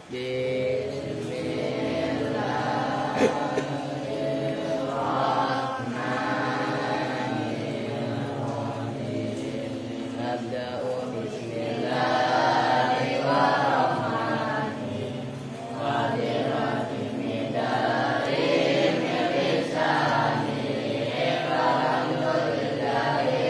Bismillahirrahmanirrahim. Nabda'u bismillahirrahmanirrahim. Qadirati midarin milisani alhamdulillahi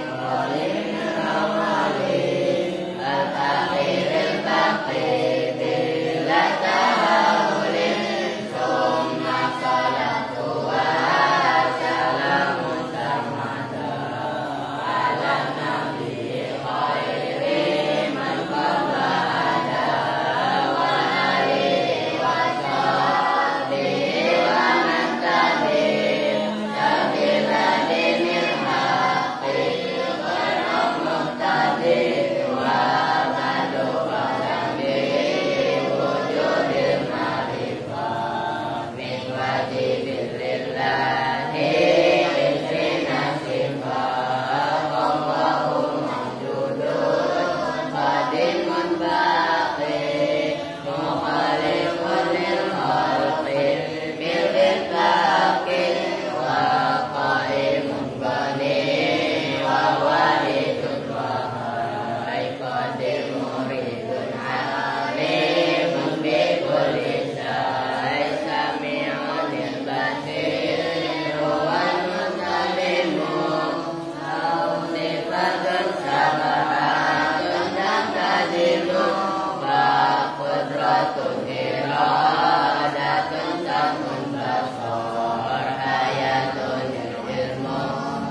qalim awalin al-akhiril baqi bila tahawulin summa salatu wa salamu samada ala nabi khairi man qabla ada wa alihi wa sahbihi wa man tabi'ahum sabila dinil haqqi ghairah muhtadi wa ba'du fa'lambi wujudil ma'rifah min wajibilillahi isrina sifat Allahu mawjudun qadimun baqi mukhalifun lil khalqi bil itlaqi wa qaimun bani wa walidun wahai qadir muridun alimun bi kulli syai sami'un lil basir wal mutalimu au sifatun sabahatun dan tajilu wa qudratun iradatun samun basar hayatun ilmu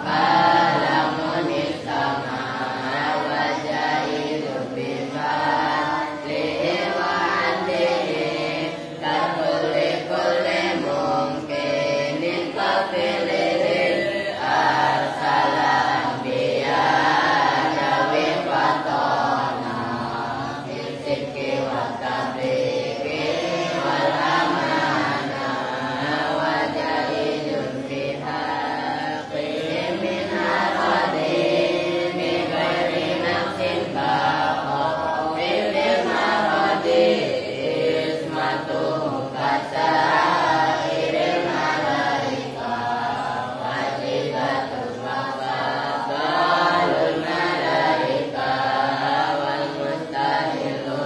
alamun istama wa jahilun bifadlihi wa adlihi kakulli kulli mungkinin kafilihil arsala anbiya jawi fatona fisiki wa tabliki wal amana wa jahilun bihaqihim min aradi min ghairi nafsin faqil maradi ismatuhu kasairil malaika wajibatul mafadalul malaika wal mustahilu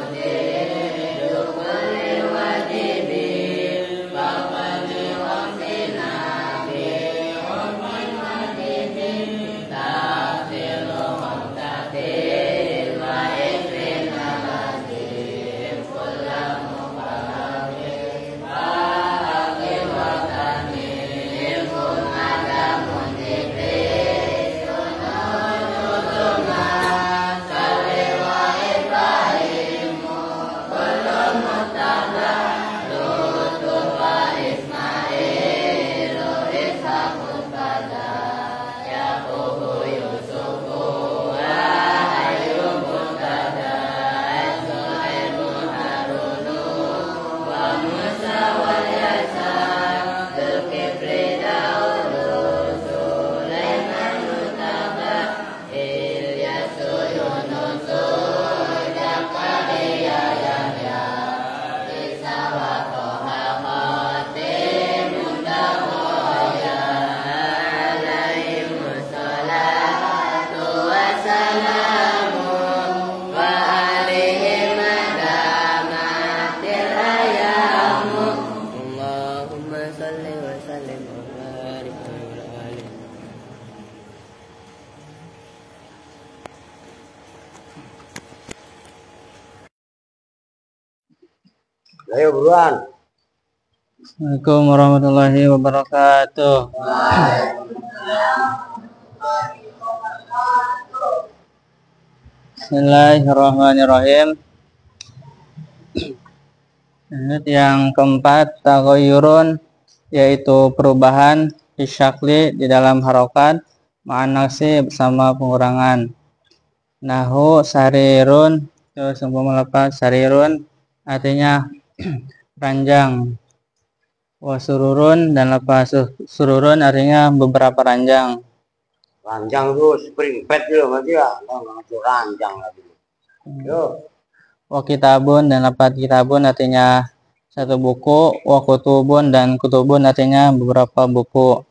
kulli wajibin faqali wa sinabi ummin wajibin tafsilu muqtadir wa isrin alazim kullamu fahim fahim wa tanim kun adamun iblis sunutuma salli wa ibrahimu kullu mutabla lutu wa ismailu ishaqut bada yaqubu yusufu wa ayyubun tada suhaibu harunu wa musa wal yasa zulkifli daulu sulaiman mutaba ilyasu yunusu zakariya yahya isa wa toha khatimun dahoya alaihimus salatu wassalamun wa alihim adamatil ayamu Allahumma salli wa sallim wa barik ala alihi. Ayo buruan. Assalamualaikum warahmatullahi wabarakatuh. Bismillahirrahmanirrahim. Yang keempat, taghayyurun, yaitu perubahan isyakli di dalam harokat ma'anasi bersama pengurangan. Nahu sarirun, terus melepas sarirun artinya ranjang. Wasururun, dan lepas sururun artinya beberapa ranjang. Ranjang tuh spring bed dulu nanti ya, nggak ranjang lagi. Yo. Wa kitabun dan lafaz kitabun artinya satu buku. Wa kutubun dan kutubun artinya beberapa buku.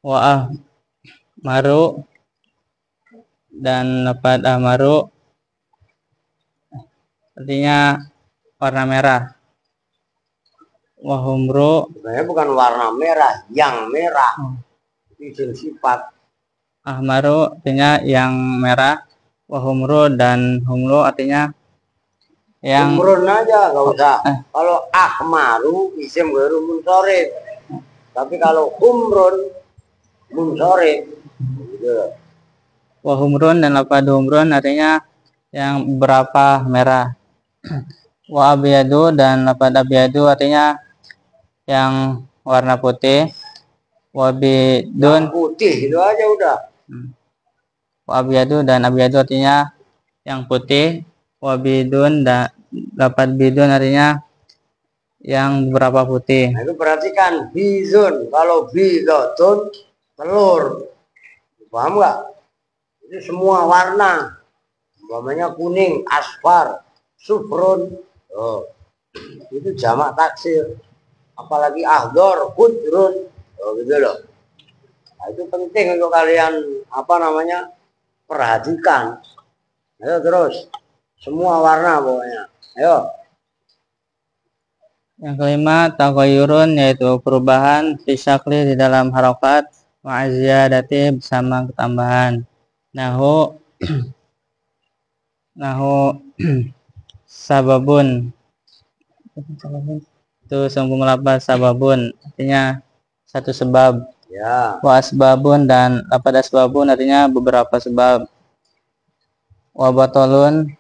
Wa ahmaru dan lafaz ahmaru artinya warna merah. Wa humru Sebenarnya bukan warna merah, yang merah. Itu isim sifat. ahmaru artinya yang merah. Wa humru dan humru artinya yang Umrun aja nggak usah. Kalau ahmaru isim ghairu munsharif. Tapi kalau umrun munsharif. Gitu. wa humrun dan lafaz humrun artinya yang berapa merah. Wa abyadu dan lafaz abyadu artinya yang warna putih. Wa bidun Yang putih itu aja udah. wa abyadu dan abyadu artinya yang putih. Wa bidun dan lafaz bidun artinya yang beberapa putih. Nah, itu perhatikan bizun. Kalau bidotun telur. Paham nggak? Itu semua warna. Umpamanya kuning, asfar, sufrun. Oh, itu jamak taksir. Apalagi ahdor, kudrun. Oh, gitu loh. Nah, itu penting untuk kalian perhatikan. Ayo terus. Semua warna pokoknya. Ayo. Yang kelima, taghayyurun yaitu perubahan fi syakli di dalam harokat ma'aziyadati bersama ketambahan. Nahu sababun itu sambung lafaz sababun artinya satu sebab. Ya. Wa asbabun dan lafaz asbabun artinya beberapa sebab. Wa batolun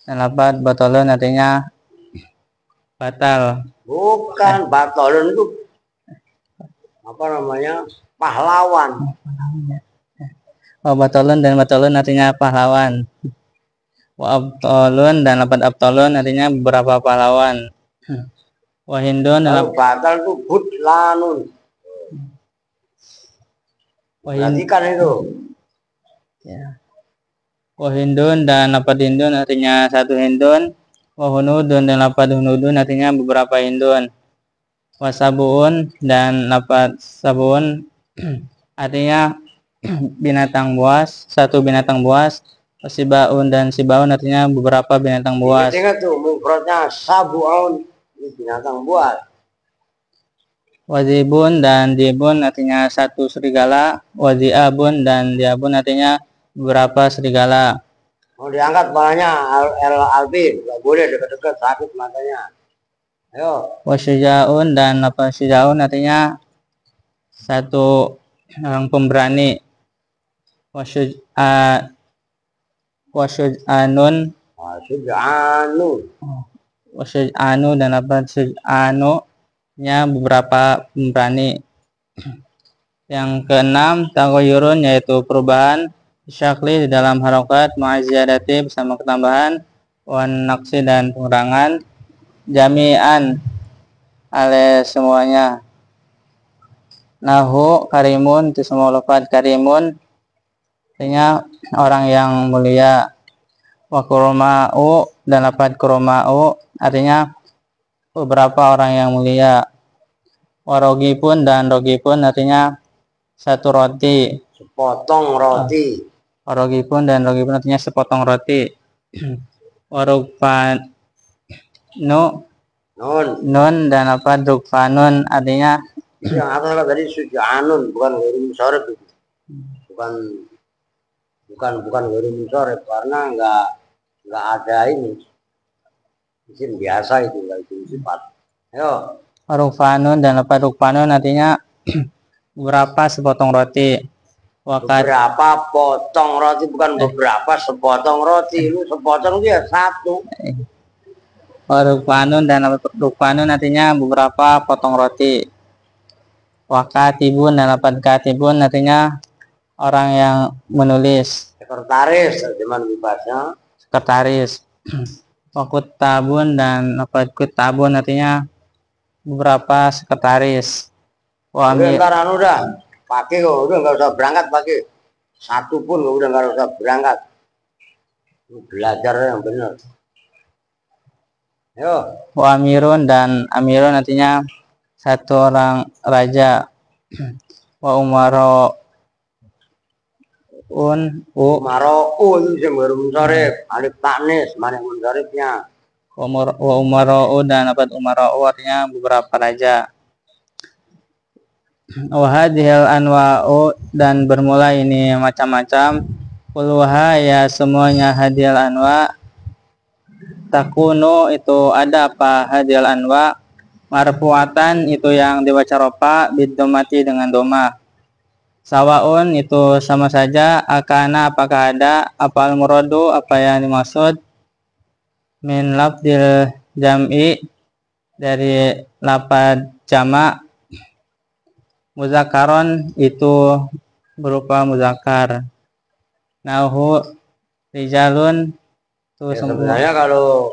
dan lafaz batolun artinya batal. Bukan batolun itu pahlawan. Wa batolun dan batolun artinya pahlawan. Wa abtolun dan lafaz abtolun artinya beberapa pahlawan. Wa hindun dan Kalau batal itu butlanun. Perhatikan itu. Ya. Wa hindun dan lafaz hindun artinya satu hindun. Wa hunudun dan lafaz hunudun artinya beberapa hindun. Wa sabuun dan lafaz sabuun artinya binatang buas, satu binatang buas. Wa sibaun dan sibaun artinya beberapa binatang buas. Ingat tuh mufradnya sabuun, ini binatang buas. Wazibun dan dibun artinya satu serigala. Waziabun dan diabun artinya beberapa serigala. Mau diangkat kepalanya Alvin, nggak boleh dekat-dekat sakit matanya. Ayo. Wasyujaun dan apa syujaun artinya satu orang pemberani. Wasyujanun wasyujanu dan apa syujanu nya beberapa pemberani. Yang keenam, taghayyurun yaitu perubahan syakli di dalam harokat ma'aziyadati bersama ketambahan, wan naqsi dan pengurangan, jami'an ale semuanya. Nahu karimun itu semua lafaz karimun artinya orang yang mulia. Wa kurma'u dan lafaz kurma'u artinya beberapa orang yang mulia. Warogipun dan rogipun artinya satu roti. Sepotong roti. Warogipun dan rogipun artinya sepotong roti. Warugfanu nun dan apa rugfanun artinya yang atas tadi sujanun, bukan ghairu munsharif itu. Bukan ghairu munsharif karena nggak ada ini. Isim biasa itu, nggak isim sifat. Ayo. rugfanun dan apa rugfanun artinya beberapa sepotong roti. Beberapa potong roti, bukan beberapa sepotong roti. Lu sepotong dia satu. Rugfanun dan rugfanun artinya beberapa potong roti. Wakatibun dan lafaz katibun artinya orang yang menulis. Sekretaris, terjemahan bebasnya. Sekretaris. Wakutabun dan lafaz kutabun artinya beberapa sekretaris. Udah ntar udah pakai kok, udah nggak usah berangkat pakai. Satu pun udah nggak usah berangkat. Belajar yang benar. Ayo. Wa amirun, dan amirun artinya satu orang raja. Wa umaroun, Maroun sing baru munsharif, alif taknis, manik munsharifnya. wa umaroun, dan dapat umarau artinya beberapa raja. Wa hadhil anwa'u, dan bermula ini macam-macam. Kulluha, ya semuanya, hadhil anwa, takunu itu ada apa hadhil anwa, marfu'atan itu yang dibaca rofa, bidomati dengan doma. Sawaun itu sama saja, akana apakah ada, apal muradu apa yang dimaksud, min lafdil jam'i dari lapad jamak, muzakaron itu berupa muzakar. Nahu rijalun itu Ya, sebenarnya kalau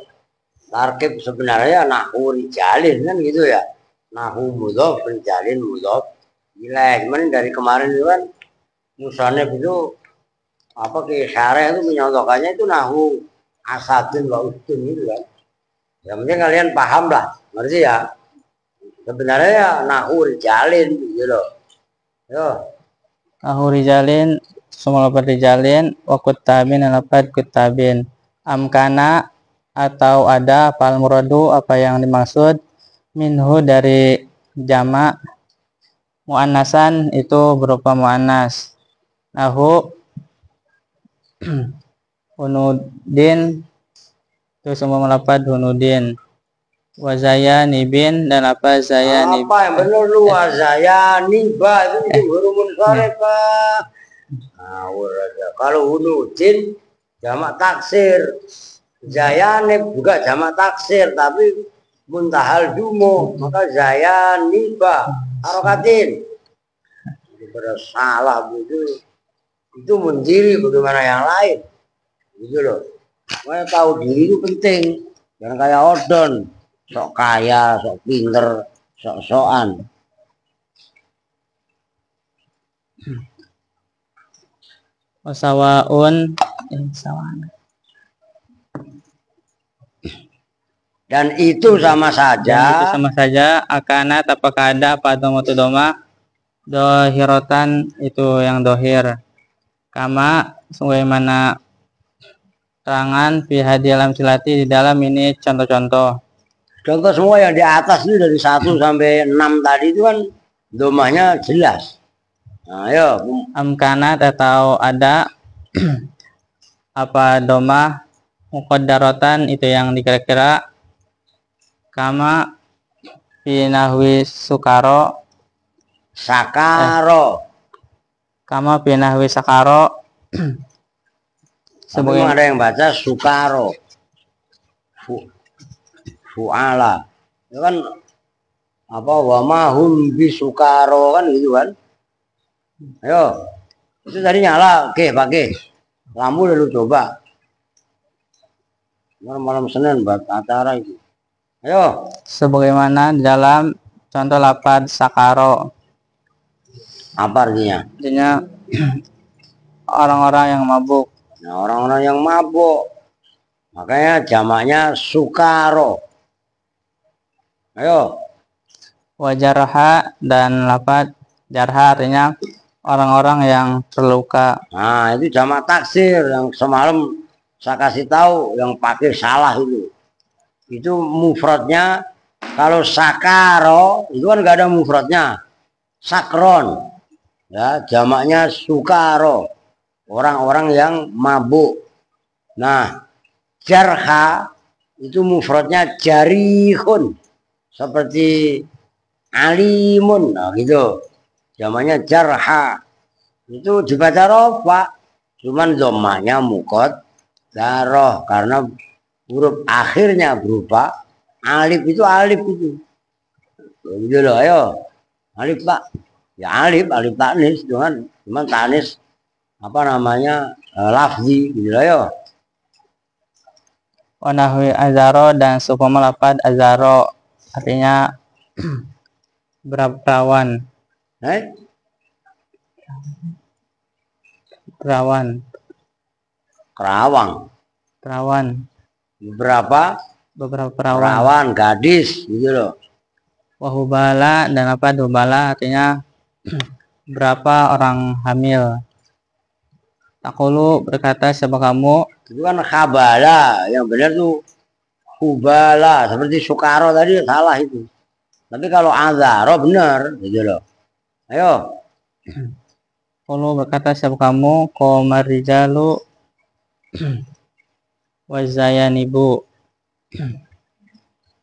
tarkib sebenarnya nahu rijalin kan gitu ya. Nahu mudhof, rijalin mudhof. Gila, cuman dari kemarin itu kan musonef itu apa ke syarah itu menyontohkannya itu nahu asadun wa ustun gitu kan. Yang penting kalian paham lah, ngerti ya. Sebenarnya ya nahu rijalin gitu loh. Yo. nahu rijalin, semua lapad rijalin, wa kutabin dan lapad kutabin. Amkana atau ada, apal muradu apa yang dimaksud, minhu dari jamak, muannasan itu berupa muannas. Nahu hunudin itu semua melapad hunudin. Wazayanibin dan apa zayanib. Apa yang benar lu wazayaniba itu huruf munsharif Pak. Ngawur aja. Kalau hunudin jamak taksir. Zayanib juga jamak taksir tapi muntahal dumo, maka zayaniba harokatin. Itu salah begitu. Itu mendiri bagaimana yang lain. Gitu loh. Makanya tahu diri itu penting. Jangan kayak odon. Sok kaya, sok pinter, sok-sokan. Wasawaun Dan itu sama saja. itu sama saja, akanat apakah ada pada mutudoma, dohirotan itu yang dohir, kama sebagaimana terangan fi hadil amsilati di dalam ini contoh-contoh. Contoh semua yang di atas itu dari 1 sampai 6 tadi itu kan domanya jelas. Nah, ayo. Amkanat atau ada apa doma muqaddaratan itu yang dikira-kira, kama fi nahwi sukaro, Sakaro. kama fi nahwi sakaro Sebagai ada yang baca sukaro. Fu'ala. Itu kan apa wa mahum bisukaro kan gitu kan. Ayo. Itu tadi nyala, oke, pakai. Lampu dulu coba. Malam Senin buat acara itu. Ayo. sebagaimana di dalam contoh lapad sakaro. Apa artinya? Artinya orang-orang yang mabuk. Nah, orang-orang yang mabuk. Makanya jamaknya sukaro. Ayo. Wajarha dan lapad jarha artinya orang-orang yang terluka. Nah, itu jamak taksir yang semalam saya kasih tahu yang pakai salah itu. Itu mufradnya kalau sakaro itu kan nggak ada mufradnya. Sakron. Ya, jamaknya sukaro. Orang-orang yang mabuk. Nah, jarha itu mufradnya jarihun. Seperti alimun, nah gitu. Zamannya jarha. Itu dibaca rofa. Cuman domanya mukot daroh. Karena huruf akhirnya berupa alif itu alif itu. Gitu loh, ayo. Alif pak. Ya alif taknis. Cuman taknis apa namanya lafzi gitu loh, ayo. Wanahwi azaro dan supama lapad azaro artinya berawan. Perawan. Kerawang. perawan. Beberapa Perawan. perawan gadis gitu loh. Wahubala dan lafad hubala artinya berapa orang hamil. Takulu berkata siapa kamu? Itu kan khabala, yang benar tuh hubala, seperti Sukaro tadi salah itu. Tapi kalau azaro benar gitu loh. Ayo. Takulu berkata siapa kamu? Qomar rijalu wazayanibu.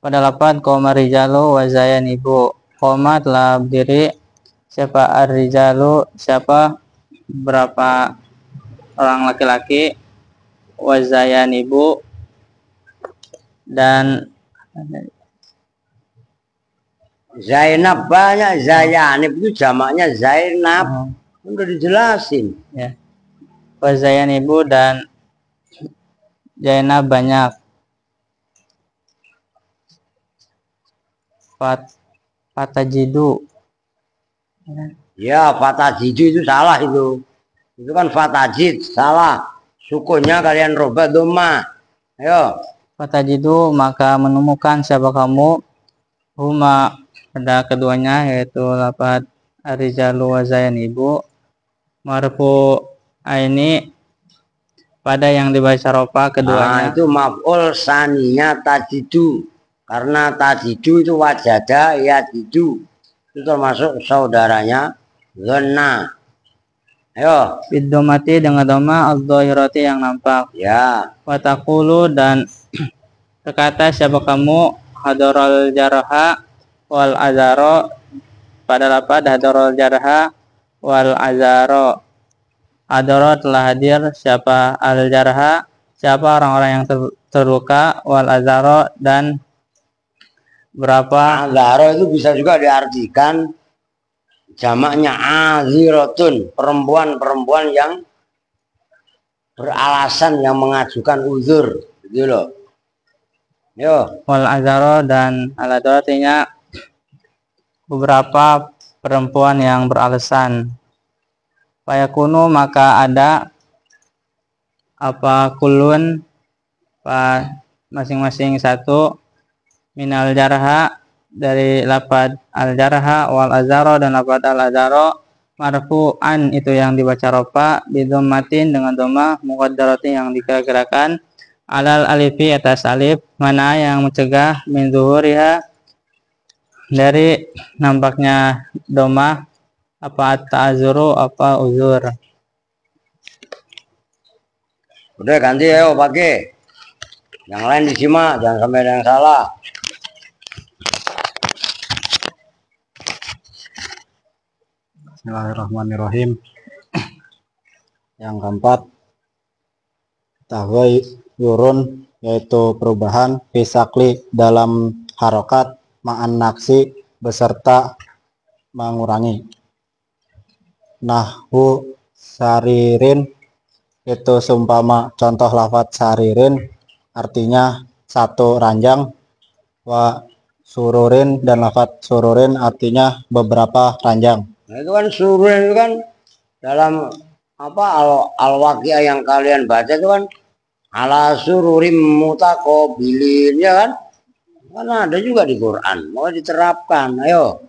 Pada lafad qomar rijalu wazayanibu. Qoma telah berdiri. Siapa ar-rijalu? Siapa berapa orang laki-laki? Wazayanibu dan Zainab banyak, Zayanib itu jamaknya Zainab. Udah dijelasin. Ya. Wazayanibu dan Zainab banyak. Fatajidu. Ya, fatajiju itu salah itu. Itu kan fatajid, salah. Sukunnya kalian robah doma. Ayo. Fatajidu maka menemukan siapa kamu? Huma pada keduanya yaitu lafad ar-rijalu wa zayanibu marfu aini pada yang dibaca rofa keduanya. Itu maf'ul saninya tajidu. Karena tajidu itu wajada yajidu. Itu termasuk saudaranya zona. Ayo. Bidomati dengan doma al-dhahirati yang nampak. Ya. Watakulu dan berkata siapa kamu? Hadarul jarha wal azaro pada lafad hadarul jarha wal azaro. Hadaro telah hadir siapa al jarha, siapa orang-orang yang terluka, wal azaro dan berapa. Azaro itu bisa juga diartikan jamaknya aziratun, perempuan-perempuan yang beralasan, yang mengajukan uzur gitu loh. Yo. Wal azaro dan al azaro artinya beberapa perempuan yang beralasan. Fayakunu maka ada apa kulun masing-masing satu minal jarha dari lafad al jarha wal azaro dan lafad al azaro marfu'an itu yang dibaca rofa bidhammatin dengan dhamma muqaddaratin yang dikira-kirakan alal alifi atas alif mana yang mencegah min zuhuriha dari nampaknya dhamma apa ta'azuru apa uzur. Udah ganti ayo pakai. Yang lain disimak, jangan sampai ada yang salah. Bismillahirrahmanirrahim. Yang keempat, taghayyurun yaitu perubahan fisakli dalam harokat ma'an naksi beserta mengurangi. Nahwu saririn itu seumpama contoh lafadz saririn artinya satu ranjang, wa sururin dan lafadz sururin artinya beberapa ranjang. Nah, itu kan sururin itu kan dalam apa al-waqiah yang kalian baca itu kan ala sururim mutaqabilin ya kan? Kan ada juga di Quran, mau diterapkan. Ayo.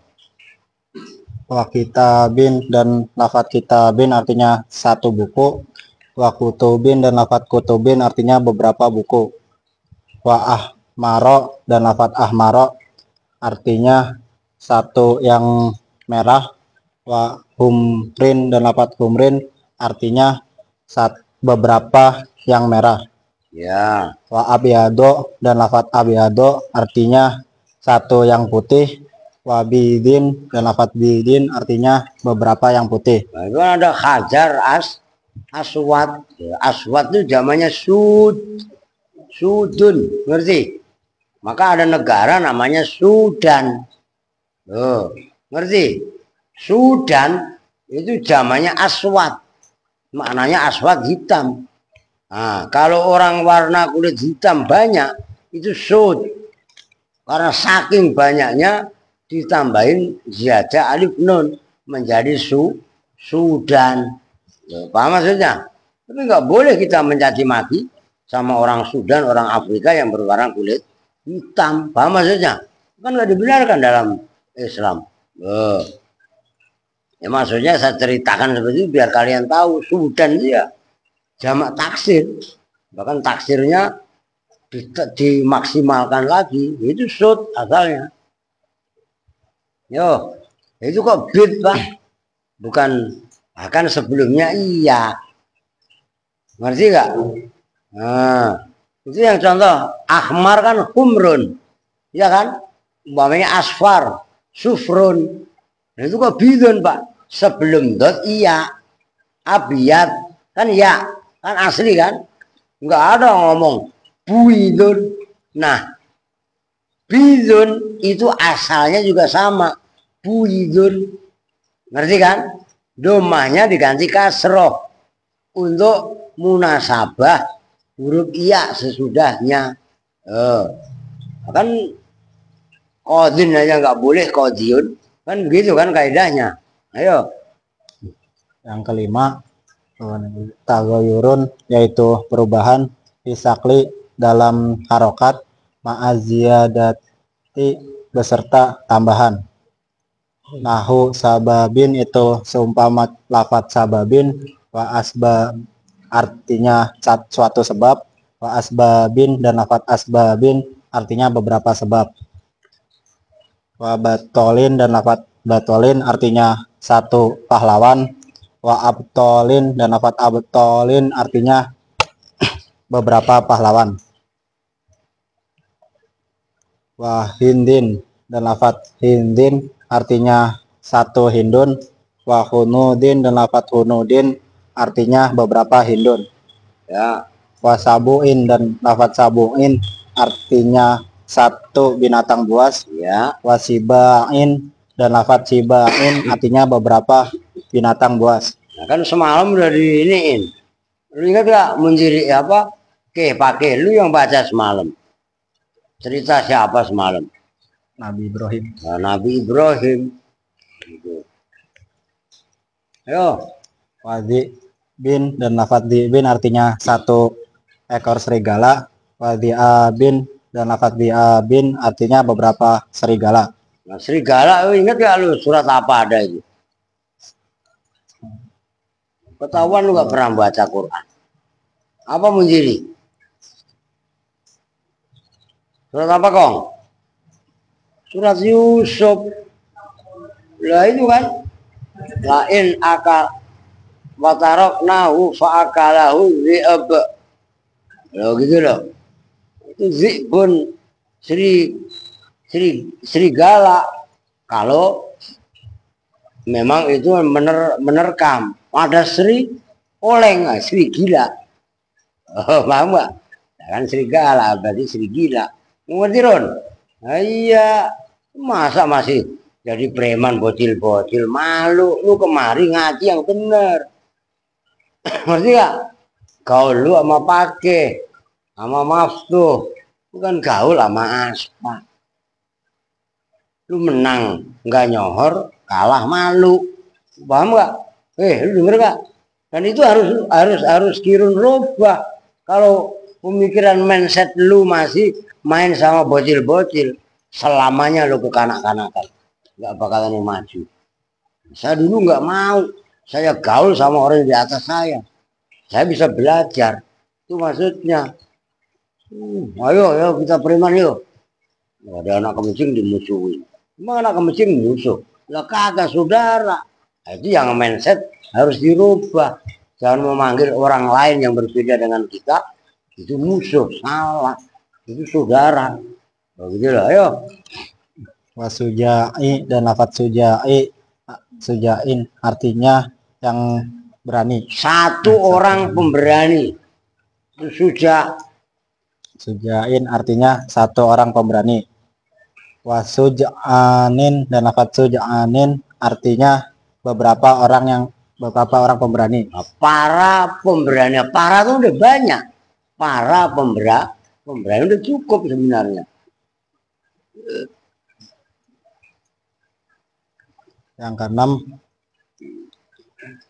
Wa kitabin dan lafadz kitabin artinya satu buku. Wa kutubin dan lafadz kutubin artinya beberapa buku. Wa ahmaro dan lafadz ahmaro artinya satu yang merah. Wa humrin dan lafadz humrin artinya beberapa yang merah. Ya. Wa abyado dan lafadz abyado artinya satu yang putih. Wa bidin dan lafadz bidin artinya beberapa yang putih. Nah, itu kan ada hajar aswad. Aswad itu zamannya sudun, ngerti? Maka ada negara namanya Sudan. Loh, ngerti? Sudan itu zamannya aswad. Maknanya aswad hitam. Nah, kalau orang warna kulit hitam banyak itu sud. Karena saking banyaknya ditambahin ziyadah alif nun menjadi Sudan. Paham maksudnya? Tapi nggak boleh kita mencaci maki sama orang Sudan, orang Afrika yang berwarna kulit hitam. Paham maksudnya? Kan nggak dibenarkan dalam Islam. Ya maksudnya saya ceritakan seperti itu biar kalian tahu Sudan dia jamak taksir. Bahkan taksirnya dimaksimalkan lagi. Itu sud asalnya. Yo, itu kok bid, Pak? Bukan, bahkan sebelumnya iya. Ngerti nggak? Nah, itu yang contoh ahmar kan humrun, ya kan? Umpamanya asfar, sufrun. Nah, itu kok bidun, Pak? Sebelum dot iya, abiyat kan ya, kan asli kan? Nggak ada ngomong buidun. Nah, bidun itu asalnya juga sama, buidun. Ngerti kan? Domahnya diganti kasroh untuk munasabah huruf iya sesudahnya. Kan kodin aja nggak boleh kodiun, kan begitu kan kaidahnya. Ayo. Yang kelima, tagoyurun, yaitu perubahan fisakli dalam harokat ma'aziyadati beserta tambahan. Nahu sababin itu seumpama lafat sababin, wa asbab artinya suatu sebab, wa asbabin dan lafat asbabin artinya beberapa sebab. Wa batolin dan lafat batolin artinya satu pahlawan. Wa abtolin dan lafat abtolin artinya beberapa pahlawan. Wa hindin dan lafat hindin artinya satu hindun. Wa hunudin dan lafat hunudin artinya beberapa hindun. Ya. Wa sabuin dan lafat sabuin artinya satu binatang buas. Ya. Wa sibain dan lafat sibain artinya beberapa binatang buas. Nah, kan semalam udah diiniin. Lu ingat gak menjadi apa? Pakai lu yang baca semalam. Cerita siapa semalam? Nabi Ibrahim. Nah, Nabi Ibrahim. Gitu. Ayo. Wadi bin dan lafat di bin artinya satu ekor serigala. Wadi bin dan lafat di bin artinya beberapa serigala. Nah, serigala, lu ingat gak lu surat apa ada itu? Ketahuan lu gak pernah baca Quran. Apa menjadi? Surat apa, Kong? Surat Yusuf. Lah itu kan. Lain akal wataroknahu fa'akalahu zi'ab. Loh gitu loh. Itu zi'bun serigala. Kalau memang itu menerkam. Ada seri oleng, seri gila. Oh, paham gak? Kan serigala berarti seri gila. Ngerti Ron? Nah, iya, masa masih jadi preman bocil-bocil, malu. Lu kemari ngaji yang bener. Ngerti gak? Gaul lu sama pakai, sama maftuh, bukan gaul sama aspa. Lu menang nggak nyohor, kalah malu. Paham gak? Lu denger gak? Dan itu harus kirun rubah. Kalau pemikiran mindset lu masih main sama bocil-bocil, selamanya lu kekanak-kanakan, nggak bakalan maju. Saya dulu nggak mau, saya gaul sama orang di atas saya bisa belajar. Itu maksudnya. Ayo kita preman yuk. Ada anak kemencing dimusuhin. Emang anak kemencing musuh? Lah kagak saudara. Nah, itu yang mindset harus dirubah. Jangan memanggil orang lain yang berbeda dengan kita itu musuh, salah. Itu saudara. Begitu lah, ayo. Wasujai dan lafat sujai, sujain artinya yang berani. Satu orang pemberani. Itu Sujain artinya satu orang pemberani. Wasujanin dan lafat sujanin artinya beberapa orang pemberani. Nah, para pemberani, para itu udah banyak. Para pemberani udah cukup sebenarnya. Yang keenam,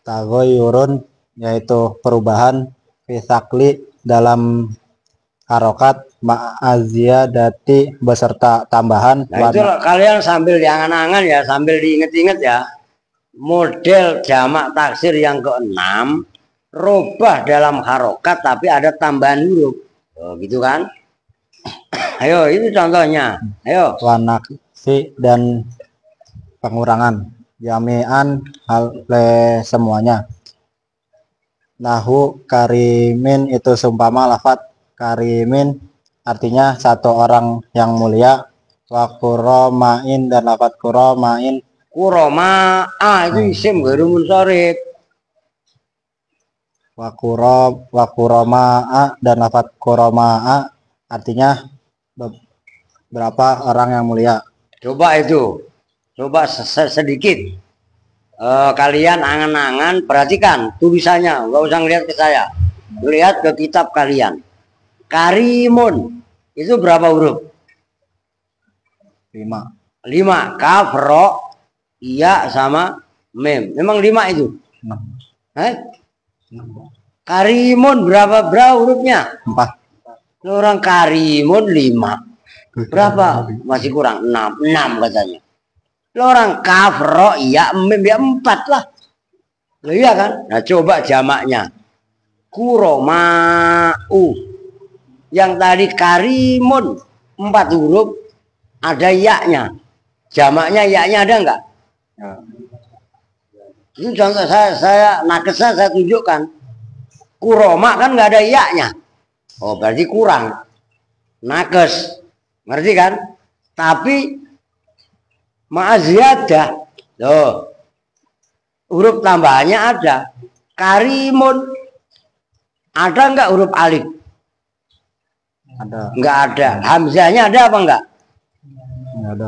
tagoyurun, yaitu perubahan fisakli dalam harokat ma'aziyadati beserta tambahan. Nah itu kalian sambil diangan-angan ya, sambil diinget-inget ya. Model jamak taksir yang keenam, robah dalam harokat tapi ada tambahan huruf. Oh, gitu kan? Ayo, itu contohnya. Ayo. Wanaksi dan pengurangan. Jami'an hal semuanya. Nahu karimin itu seumpama lafat karimin artinya satu orang yang mulia. Wa kuromain dan lafat kuromain. Kuroma itu isim ghairu munsharif. Wa kuroma'a dan lafat kuroma'a artinya berapa orang yang mulia. Coba itu, coba sedikit. Kalian angan-angan, perhatikan tulisannya, nggak usah ngeliat ke saya, lihat ke kitab kalian. Karimun itu berapa huruf? 5. 5. Kaf, ro, iya sama mem. Memang 5 itu. 6. Karimun berapa hurufnya? 4. Orang karimun 5. Berapa? Masih kurang 6 katanya. Orang kafro iya mem ya 4 lah. Loh, iya kan? Nah coba jamaknya. Kuroma'u. Yang tadi karimun 4 huruf ada yaknya. Jamaknya yaknya ada enggak? Ini contoh saya nakesnya saya tunjukkan. Kuroma kan nggak ada yaknya. Oh berarti kurang. Nakes. Ngerti kan? Tapi ma'aziyadah. Loh. Huruf tambahannya ada. Karimun. Ada enggak huruf alif? Ada. Enggak ada. Hamzahnya ada apa enggak?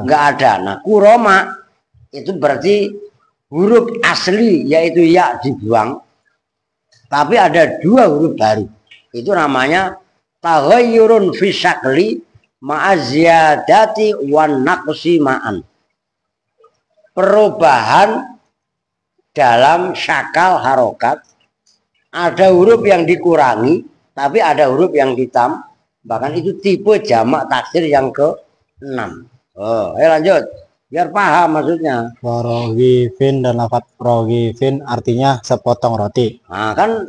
Enggak ada. Nah, kuroma itu berarti huruf asli yaitu ya dibuang. Tapi ada 2 huruf baru. Itu namanya taghayyurun fi syakli ma'aziyadati wan naqsi ma'an. Perubahan dalam syakal harokat, ada huruf yang dikurangi tapi ada huruf yang ditambahkan. Itu tipe jamak taksir yang ke-6. Oh, ayo lanjut biar paham maksudnya. Warogifin dan lafat rogifin artinya sepotong roti. Nah kan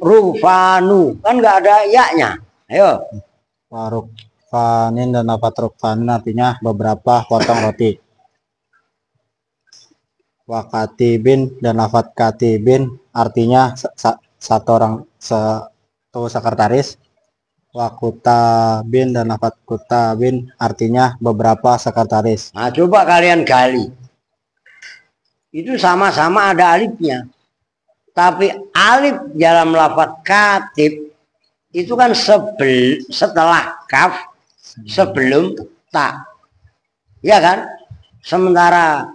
rufanu kan nggak ada yaknya. Ayo. Warukfanin dan lafat rukfanin artinya beberapa potong roti. Wakatibin dan lafat katibin artinya satu sekretaris. Wakutabin dan lafat kutabin artinya beberapa sekretaris. Nah coba kalian gali. Itu sama-sama ada alifnya. Tapi alif dalam lafat katib itu kan setelah kaf sebelum ta. Ya kan? Sementara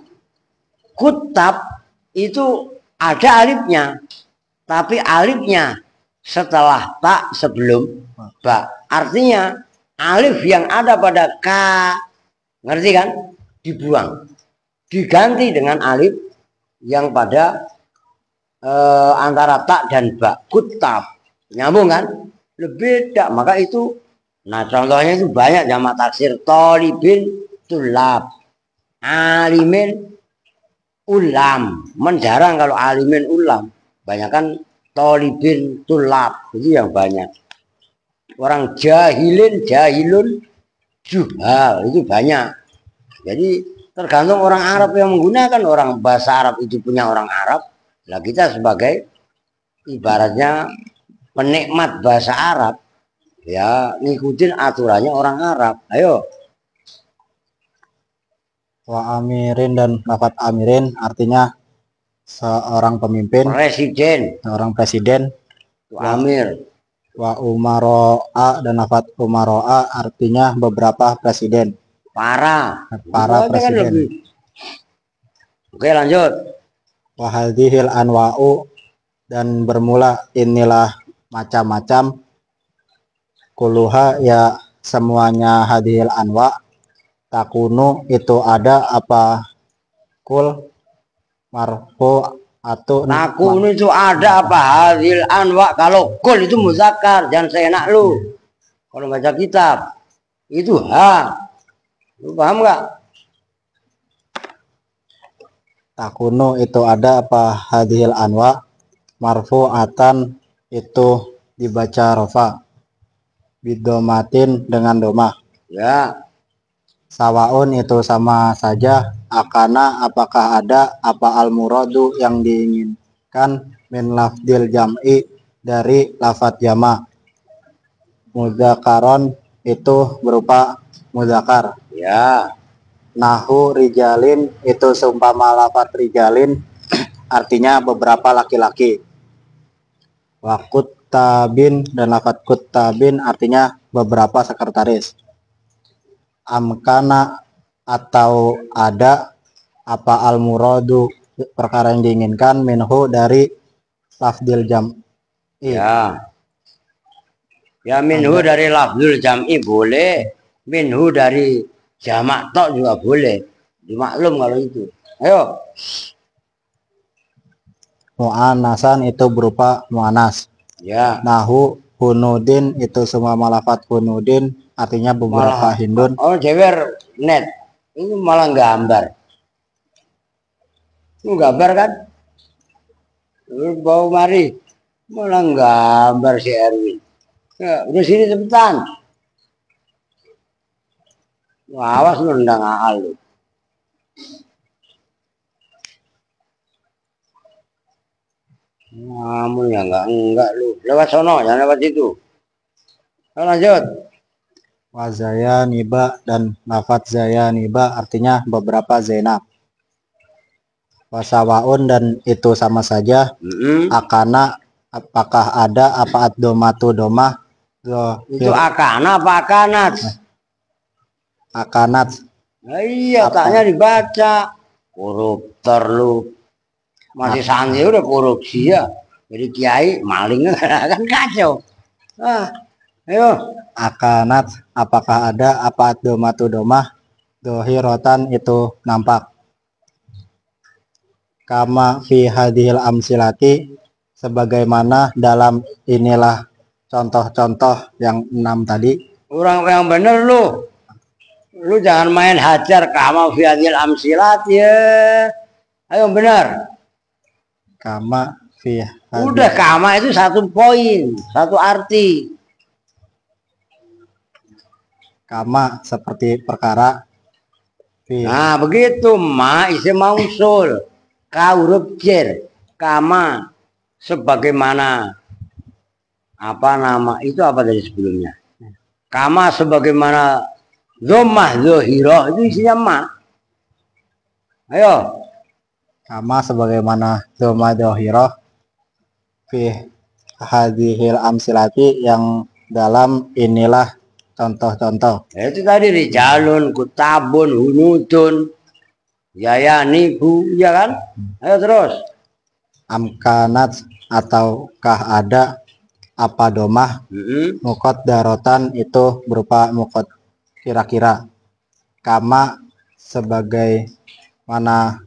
kutab itu ada alifnya. Tapi alifnya setelah ta sebelum ba. Artinya alif yang ada pada k, ngerti kan? Dibuang. Diganti dengan alif yang pada antara ta dan ba. Kutab. Nyambung kan? Lebih beda. Maka itu, nah contohnya itu banyak jamak taksir. Tolibin tulab. Alimin ulam. Menjarang kalau alimin ulam. Banyak kan tolibin tulab. Itu yang banyak. Orang jahilun juhal. Itu banyak. Jadi tergantung orang Arab yang menggunakan. Orang bahasa Arab itu punya orang Arab. Nah kita sebagai ibaratnya penikmat bahasa Arab. Ya ngikutin aturannya orang Arab. Ayo. Wa amirin dan lafat amirin artinya seorang pemimpin, Presiden. seorang presiden. Amir. Wa umaro'a dan lafat umaro'a artinya beberapa presiden. Para Presiden. Oke lanjut. Wa hadhil anwa'u dan bermula inilah macam-macam. Kuluha ya semuanya hadhil anwa. Takunu itu ada apa? Kul marfu atau Takunu itu ada apa? Hadhil anwa. Kalau kul itu muzakkar, jangan seenak lu. kalau baca kitab. Itu H. Lu paham nggak? Takunu itu ada apa hadhil anwa, marfu'atan itu dibaca rofa, bidomatin dengan domah. Ya. Sawaun itu sama saja, akana apakah ada, apa al muradu yang diinginkan, min lafdil jam'i dari lafat jama. Mudakaron itu berupa mudakar. Ya. Nahu rijalin itu seumpama lafat rijalin artinya beberapa laki-laki. Wakut tabin dan lafat kutabin artinya beberapa sekretaris. Amkana atau ada, apa al muradu perkara yang diinginkan, minhu dari lafdil jam'i. Ya. Ya minhu dari lafzul jam'i boleh, minhu dari jamak tok juga boleh. Dimaklum kalau itu. Ayo. Mu'anasan itu berupa mu'anas. Ya. Nahu hunudin itu semua malafat hunudin artinya beberapa Malah, hindun. oh jewer net. Ini malah gambar. Ini gambar kan? Lu bawa mari. Malah gambar si Erwin. Ya, udah sini cepetan. Wah, awas lu ndang aal lu. Kamu ya enggak lu. Lewat sono, jangan lewat situ. Ayo lanjut. Wazaya niba dan lafat zaya niba artinya beberapa Zainab. Wasawaun dan itu sama saja. Akana apakah ada, apa ad-domatu domah. Itu akana apa akanat? Akanat. Nah, iya, taknya dibaca. Koruptor lu. Masih santri udah korupsi ya. Jadi kiai maling kan kacau. Ah, ayo. Akanat apakah ada, apa ad-domatu domah. Dohirotan itu nampak. Kama fi hadhil amsilati sebagaimana dalam inilah contoh-contoh yang 6 tadi. Orang yang bener lu. Lu jangan main hajar kama fi hadhil amsilat ya. Ayo benar. Kama fi hadhil. Udah kama itu satu poin, satu arti. Kama seperti perkara. Fi. Nah begitu ma isim mausul. Ka huruf jer. Kama sebagaimana apa nama itu apa dari sebelumnya? Kama sebagaimana dhammah zahirah itu isinya ma. Ayo. Kama sebagaimana dhamma dhahirah fi hadhil amsilati yang dalam inilah contoh-contoh. Itu tadi rijalun, kutabun, hunudun, yayanibu, ya kan? Ayo terus. Amkanat ataukah ada, apa domah. Mukot darotan itu berupa mukot kira-kira. Kama sebagai mana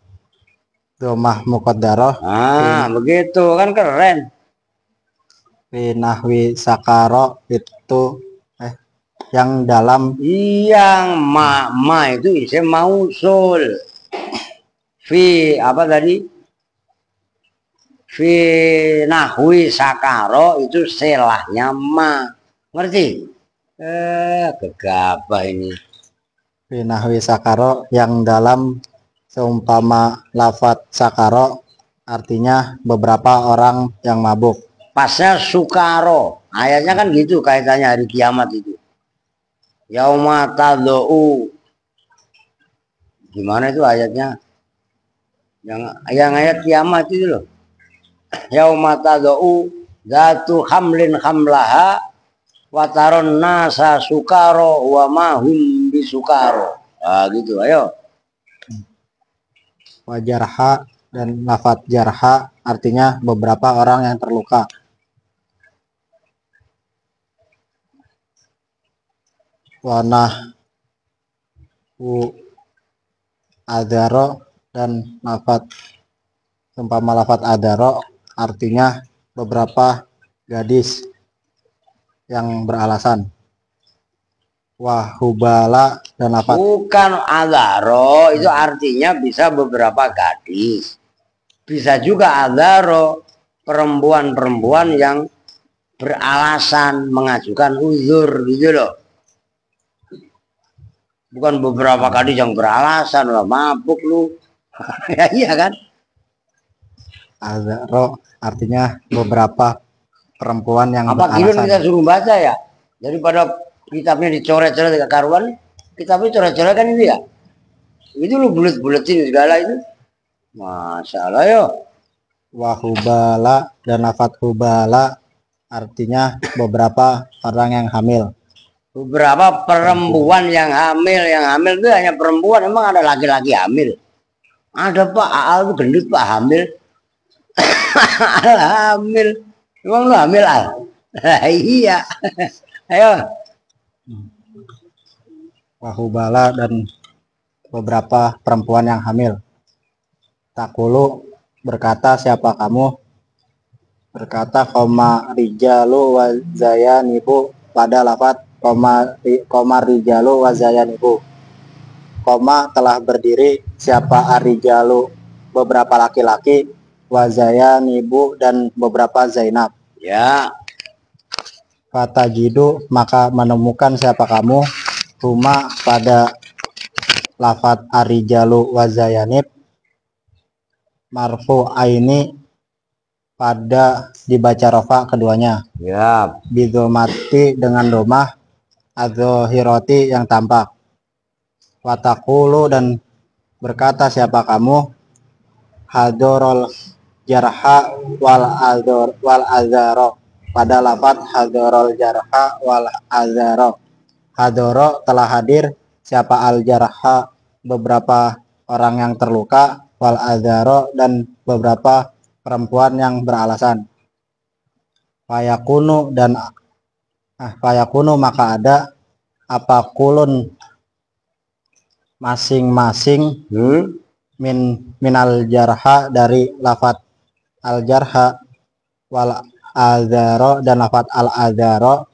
domah mukot daroh. Ah begitu kan keren. Nahwi sakaro itu yang dalam Yang ma itu isim mausul. Fi apa tadi? Fi nahwi sakaro itu selahnya ma. Ngerti? Gegabah ini. nahwi sakaro yang dalam seumpama lafat sakaro artinya beberapa orang yang mabuk. Pasnya sukaro. Ayatnya kan gitu kaitannya hari kiamat itu. Yauma tad'u. Gimana itu ayatnya? Yang ayat kiamat itu loh. Yauma tad'u zatu hamlin hamlaha wa taron nasa sukaro wa mahum bisukaro. Ah gitu, ayo. Wajarha dan lafat jarha artinya beberapa orang yang terluka. Wanah adaro dan lafat seumpama lafat adaro artinya beberapa gadis yang beralasan. Wahubala dan lafat Bukan adaro, itu artinya bisa beberapa gadis. Bisa juga adaro, perempuan-perempuan yang beralasan mengajukan uzur gitu loh. Bukan beberapa gadis yang beralasan lah, mabuk lu. Ya iya kan? azaro artinya beberapa perempuan yang Apa giliran beralasan. kita suruh baca ya? Daripada kitabnya dicoret-coret ke karuan, kitabnya coret-coret kan itu ya? Itu lu bulet-buletin segala itu. Masalah yo. Wahubala dan lafat hubala artinya beberapa orang yang hamil. Beberapa perempuan yang hamil itu hanya perempuan, emang ada laki-laki hamil? Ada Pak, Aal itu gendut Pak hamil. Al hamil, emang lu hamil Al? Iya, ayo. Wahubala dan beberapa perempuan yang hamil. Takulu berkata siapa kamu? Berkata koma rijalu wa zayanibu pada lafat koma rijalu wa zayanibu. Koma telah berdiri siapa arijalu beberapa laki-laki wa zayanibu dan beberapa Zainab. Ya, Fatajidu maka menemukan siapa kamu huma pada lafat arijalu wa zayanib marfu aini pada dibaca rofa keduanya ya. bidomati dengan domah adzohiroti yang tampak. Watakulu dan berkata siapa kamu hadorol jarha wal azaro pada lafat hadorol jarha wal azaro. Hadoro telah hadir siapa al jarha beberapa orang yang terluka wal azaro dan beberapa perempuan yang beralasan. Fayakunu dan fayakunu maka ada apa kulun masing-masing minal jarha dari lafat al jarha wal azaro dan lafat al azaro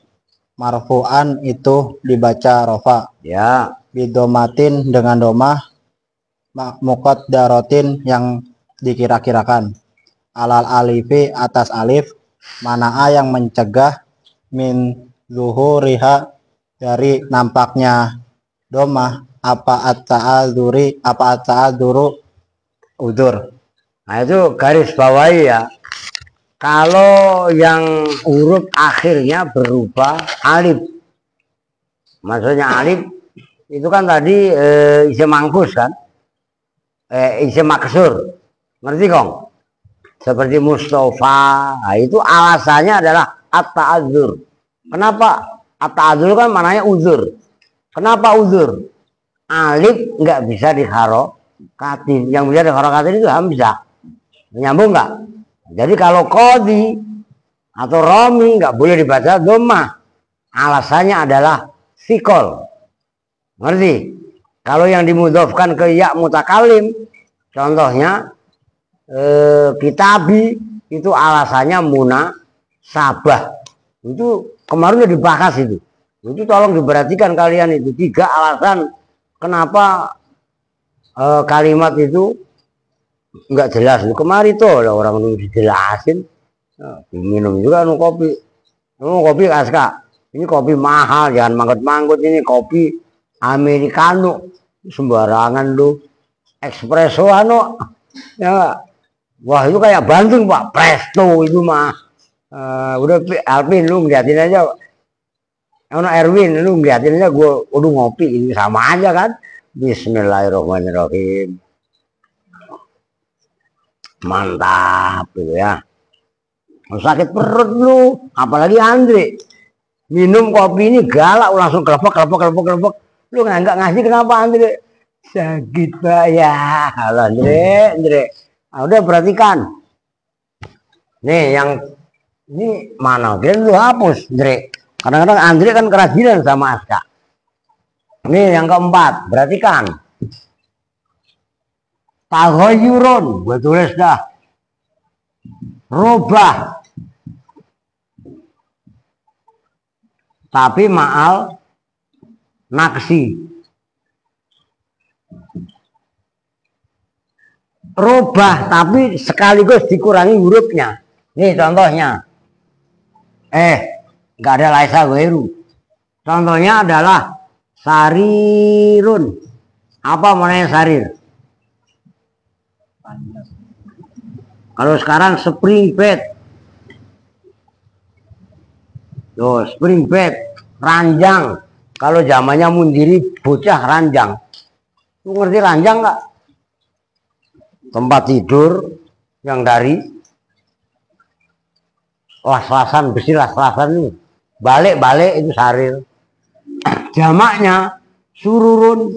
marfu'an itu dibaca rofa Ya, bidomatin dengan domah mukot darotin yang dikira-kirakan alal alifi atas alif manaa yang mencegah min zuhuriha dari nampaknya domah apa at-ta'adzuru udur. nah itu garis bawahi ya. Kalau yang huruf akhirnya berubah alif, maksudnya alif itu kan tadi isim mangkus kan, isim maksur, ngerti kong? Seperti Mustafa, nah, itu alasannya adalah at-ta'adzur. Kenapa? At-ta'adzur kan maknanya uzur. Kenapa uzur? Alif nggak bisa diharokatin, yang bisa diharokatin itu hamzah. Menyambung nggak? Jadi kalau qadhi atau romi nggak boleh dibaca dhammah. Alasannya adalah sikol. Ngerti? Kalau yang dimudhofkan ke ya mutakalim, contohnya kitabi, itu alasannya munasabah. Itu kemarin udah dibahas itu. Itu tolong diperhatikan kalian itu 3 alasan kenapa kalimat itu nggak jelas. Kemarin tuh orang itu dijelasin. Minum juga kopi. Kopi Aska. Ini kopi mahal, jangan manggut-manggut. Ini kopi americano. Sembarangan lu. Espresso ya. Wah itu kayak Bandung Pak, presto itu mah. Udah Alvin lu ngeliatin aja. Erwin lu ngeliatin aja, gue udah ngopi, ini sama aja kan. Bismillahirrahmanirrahim. Mantap gitu ya. Sakit perut lu, apalagi Andre. Minum kopi ini galak langsung kelepek. Lu nggak ngasih kenapa Andre? Sakit Pak ya. Halo Andre. Nah, udah perhatikan. Nih yang ini mana? Dia lu hapus, Andre. Kadang-kadang Andre kan kerajinan sama Aska. Nih yang keempat, perhatikan. Taghayurun, gue tulis dah. Robah. Tapi ma'al naksi. Robah tapi sekaligus dikurangi hurufnya. Nih contohnya. Nggak ada laisa ghairu. Contohnya adalah sarirun. Apa maknanya sarir? Kalau sekarang spring bed. Tuh, spring bed, ranjang. Kalau zamannya Mundiri bocah ranjang. Lu ngerti ranjang nggak? Tempat tidur yang dari las-lasan besi, las-lasan ini. Balik-balik itu sarir. Jamaknya sururun.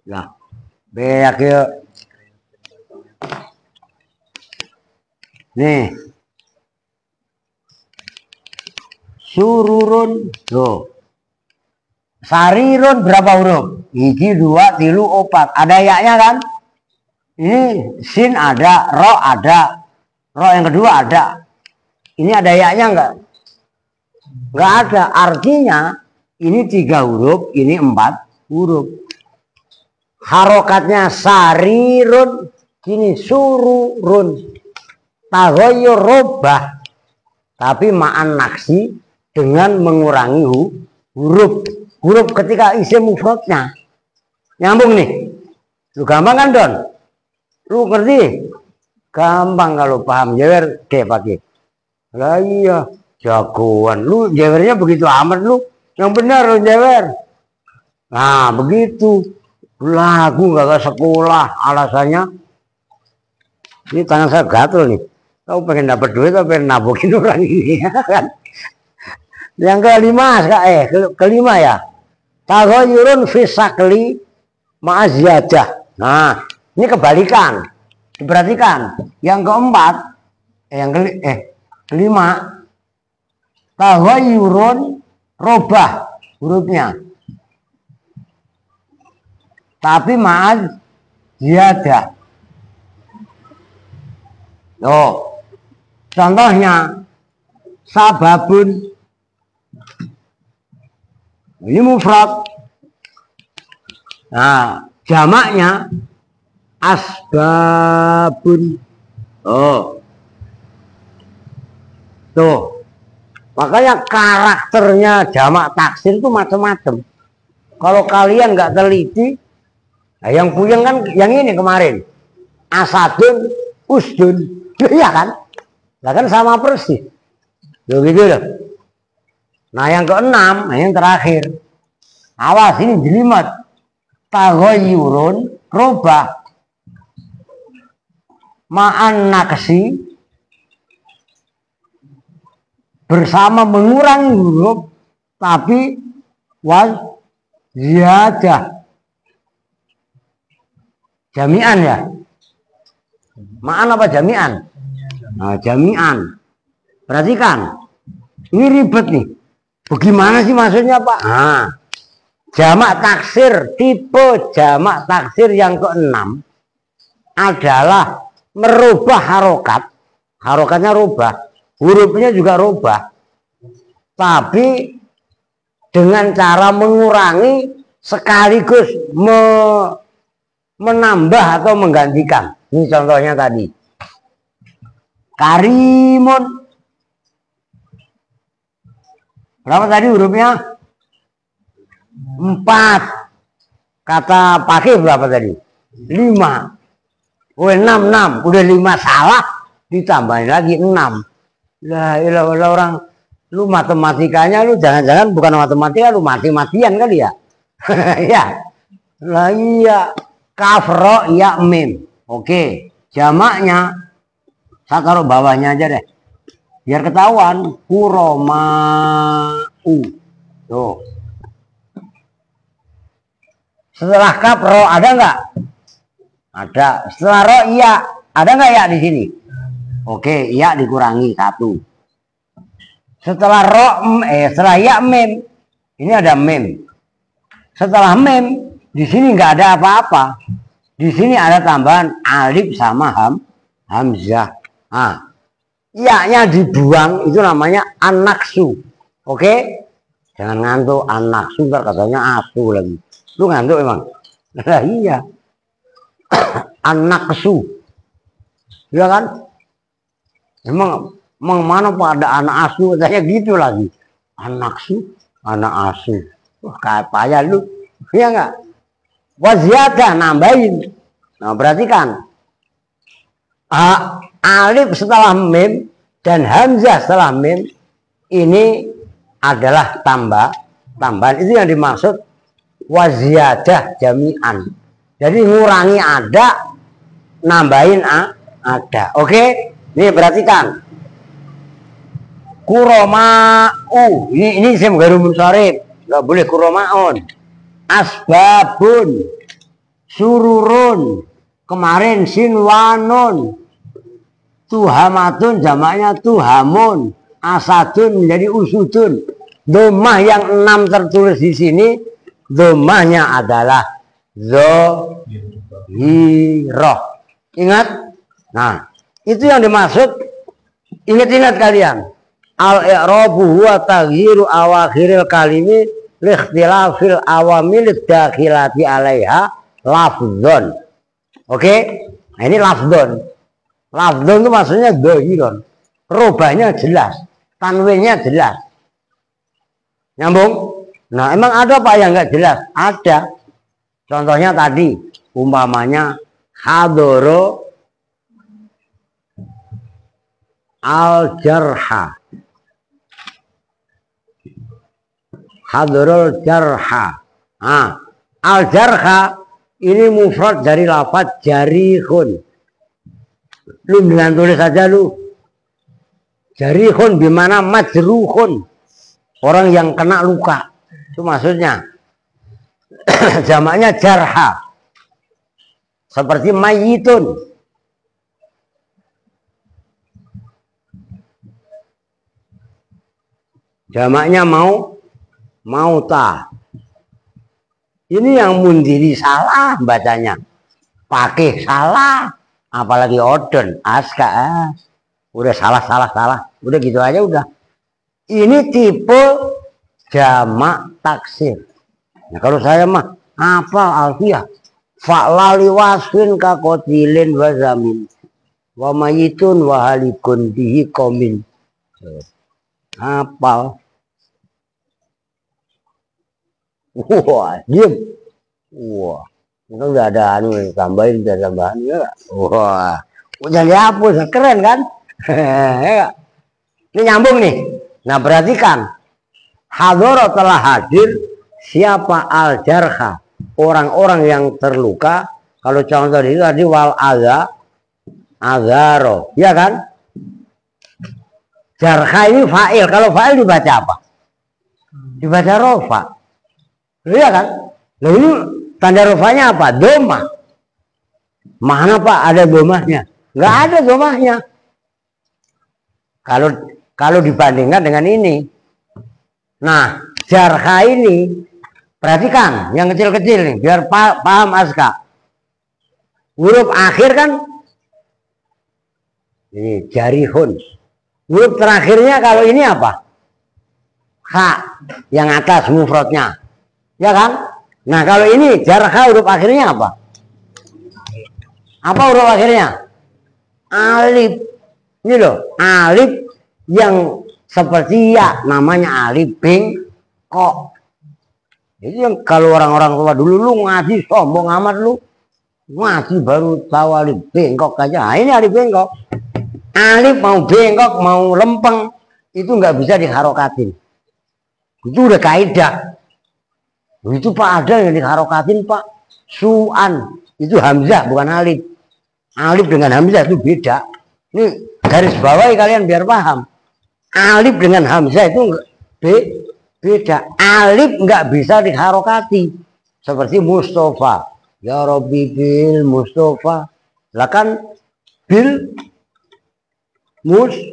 Nah, beak ya. Nih. Sururun. Tuh. Sarirun berapa huruf? 1, 2, 3, 4. Ada yaknya kan? Ini sin ada, ro ada. Ro yang kedua ada. Ini ada yaknya enggak? Enggak ada. Artinya ini 3 huruf, ini 4 huruf. Harokatnya sarirun, kini sururun. Tahoyur robah. Tapi ma'an naksi dengan mengurangi huruf. Huruf ketika isim mufradnya. Nyambung nih. Lu gampang kan Don? Lu ngerti? Gampang kalau paham jewer deh pakai. Lah iya, jagoan. Lu jewernya begitu amat lu. Yang benar lu jewer. Nah, begitu. Lagu gak ke sekolah alasannya. Ini tangan saya gatel nih. Kau pengen dapat duit atau pengen nabokin orang ini kan? Yang kelima ya. Taghayyurun fi sakli ma'aziyadah. Nah, ini kebalikan. Diperhatikan. Yang keempat, kelima, taghayyurun robah hurufnya. Tapi ma'aziyadah. Oh, contohnya sababun. Ini mufrad. Nah, jamaknya asbabun. Oh. Tuh. Makanya karakternya jamak taksir itu macam-macam. Kalau kalian nggak teliti, nah yang puyeng kan yang ini kemarin. Asadun, usdun. Iya kan? Nah kan sama persis. Loh gitu loh. Nah yang keenam, nah yang terakhir. Awas ini jelimet. Taghayyurun robah ma'an naksi bersama mengurangi huruf tapi ziyadah. Jami'an ya? Ma'an apa jami'an? Nah, jami'an. Perhatikan. Ini ribet nih. Bagaimana sih maksudnya Pak? Nah, jamak taksir, tipe jamak taksir yang keenam adalah merubah harokat. Harokatnya rubah. Hurufnya juga rubah. Tapi dengan cara mengurangi sekaligus menambah atau menggantikan. Ini contohnya tadi. Karimun. Berapa tadi hurufnya? 4. Kata pakai berapa tadi? 5. Oh 6. Udah 5 salah. Ditambahin lagi 6. Lah orang. Lu matematikanya lu jangan-jangan bukan matematika. Lu mati-matian kali ya. Ya. Lah iya. Kafro ya mim. Oke. Jamaknya. Saya taruh bawahnya aja deh. Biar ketahuan. Kuroma'u. Tuh. Setelah kaf ro ada nggak? Ada. Setelah ro iya. Ada nggak ya di sini? Oke. Iya dikurangi 1. Setelah ro setelah ya mem. Ini ada mem. Setelah mem di sini nggak ada apa-apa. Di sini ada tambahan alif sama hamzah. Nah, ya-nya dibuang itu namanya anaksu. Oke? Jangan ngantuk, anak ntar katanya asu lagi. Lu ngantuk emang? Nah iya. Anak kesu. Iya kan? Emang mana Pak ada anak asu? Katanya gitu lagi. Anak su, anak asu. Wah kayak payah lu. Iya enggak? Waziyadah nambahin. Nah perhatikan. Alif setelah mim dan hamzah setelah mim ini adalah tambahan. Itu yang dimaksud waziyadah jami'an. Jadi ngurangi ada, nambahin ada. Oke? Nih perhatikan. Kuroma'u. Ini isim ghairul munsharif. Enggak boleh kuromaun. Asbabun. Sururun. Kemarin sinwanun. Tuhamatun jamaknya tuhamun. Asadun menjadi usudun. Domah yang 6 tertulis di sini, domahnya adalah zohiroh. Ingat? Nah, itu yang dimaksud. Ingat-ingat kalian. Al-i'rabu huwa taghyiru awakhiril kalimi liikhtilafil awamil dakhilati alaiha lafdzon. Oke? Nah, ini lafdzon. Lafdzon itu maksudnya zohiron. Rubahnya jelas. Tanwinnya jelas. Nyambung? Nah, emang ada apa yang nggak jelas? Ada. Contohnya tadi, umpamanya hadoro al-jarha. Hadorul jarha. Nah, al-jarha ini mufrad dari lafaz jarihun. Lu dengan tulis saja lu. Jarihun bimana majruhun. Orang yang kena luka. Itu maksudnya. Jamaknya jarha. Seperti mayitun. Jamaknya mauta. Ini yang mundiri salah bacanya. Pakai salah. Apalagi odon. Aska. Udah salah. Udah gitu aja udah. Ini tipe jamak taksir. Nah kalau saya mah apa alfiyah? Fa'lali wasfin kakotilin wa zamin. Wa mayitun wa halikun bihi komin. Apa? Wah, diem. Wah, itu udah ada anu tambahin ya. Wah, udah dihapus, keren kan? Ini nyambung nih. Nah perhatikan, hadoro telah hadir siapa al-jarha, orang-orang yang terluka. Kalau contoh itu tadi wal azaro, ya kan? Jarha ini fa'il. Kalau fa'il dibaca apa? Dibaca rofa. Iya kan? Lalu ini tanda rofanya apa? Doma. Mana Pak ada domahnya? Nggak ada domahnya. Kalau dibandingkan dengan ini. Nah, jarha ini perhatikan yang kecil-kecil nih biar paham Aska. Huruf akhir kan ini jarihun. Huruf terakhirnya kalau ini apa? Ha, yang atas mufradnya. Ya kan? Nah, kalau ini jarha huruf akhirnya apa? Apa huruf akhirnya? Alif. Ini loh, alif yang seperti ya, namanya alif bengkok. Itu yang kalau orang-orang tua dulu lu ngaji sombong amat lu. Ngaji baru tahu alif bengkok aja. Nah, ini alif bengkok. Alif mau bengkok, mau lempeng, itu nggak bisa diharokatin. Itu udah kaidah. Itu Pak ada yang diharokatin Pak. Su'an. Itu hamzah bukan alif. Alif dengan hamzah itu beda. Ini garis bawahi kalian biar paham. Alif dengan hamzah itu beda. Alif nggak bisa diharokati. Seperti Mustafa. Ya Rabbi bil Mustafa. Lah kan bil Mustafa.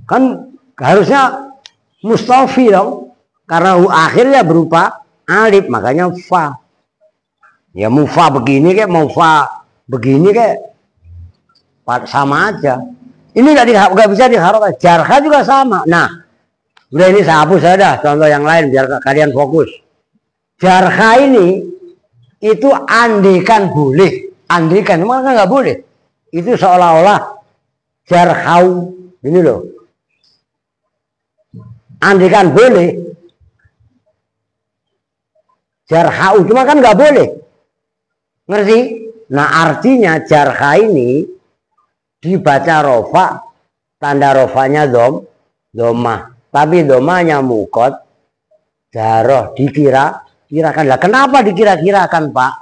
Kan harusnya Mustafi dong. Karena akhirnya berupa alif. Makanya fa. Ya mau fa begini kayak mau fa begini kayak sama aja. Ini nggak bisa diharokati. Jarha juga sama. Nah, udah ini saya hapus saja contoh yang lain biar kalian fokus. Jarha ini itu andikan boleh, andikan maka nggak boleh. Itu seolah-olah jarhau ini loh. Andikan boleh, jarhau cuma kan nggak boleh. Ngerti? Nah artinya jarha ini dibaca rofa, tanda rofanya domah. Tapi domanya mukot, jaroh dikira-kirakan. Lah kenapa dikira-kirakan Pak?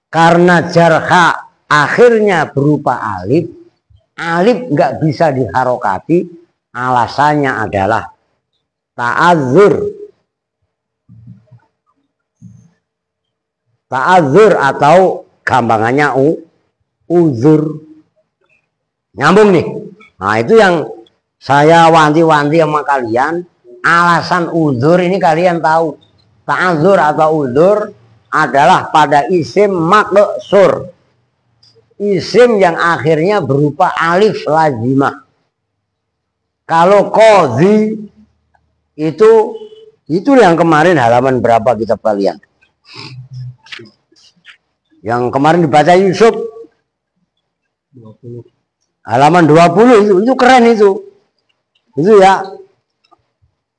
Karena jarha akhirnya berupa alif. Alif nggak bisa diharokati. Alasannya adalah ta'adzur. Ta'adzur atau gampangannya uzur. Nyambung nih. Nah itu yang saya wanti-wanti sama kalian. Alasan uzur ini kalian tahu. Ta'adzur atau uzur adalah pada isim maksur. Isim yang akhirnya berupa alif lazimah. Kalau qadhi itu yang kemarin halaman berapa kitab kalian? Yang kemarin dibaca Yusuf 20. Halaman 20 itu keren itu ya.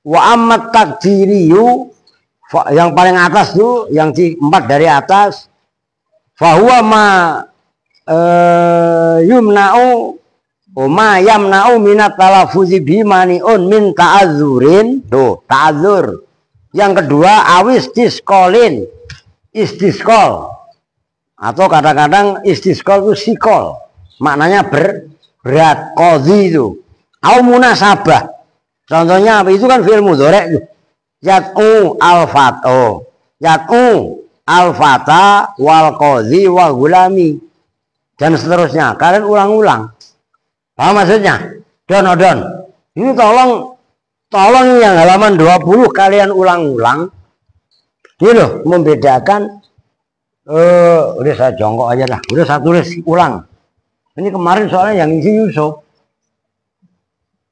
Wa ammat takdiriyu yang paling atas tuh yang 4 dari atas fahuwa ma yumna'u ma yamna'u minat talafuzi bimani'un min ta'azurin. Tuh ta'azur. Yang kedua awis diskolin, istisqol atau kadang-kadang istisqol itu sikol, maknanya berat. Qadhi itu au munasabah, contohnya apa? Itu kan fi'il mudhari' itu. Yat'u al-fato, yat'u al-fata wal qadhi wal gulami dan seterusnya. Kalian ulang-ulang, paham maksudnya? Don. Ini tolong yang halaman 20 kalian ulang-ulang. Ini loh membedakan. Udah saya jongkok aja lah. Udah saya tulis ulang. Ini kemarin soalnya yang isi Yusuf.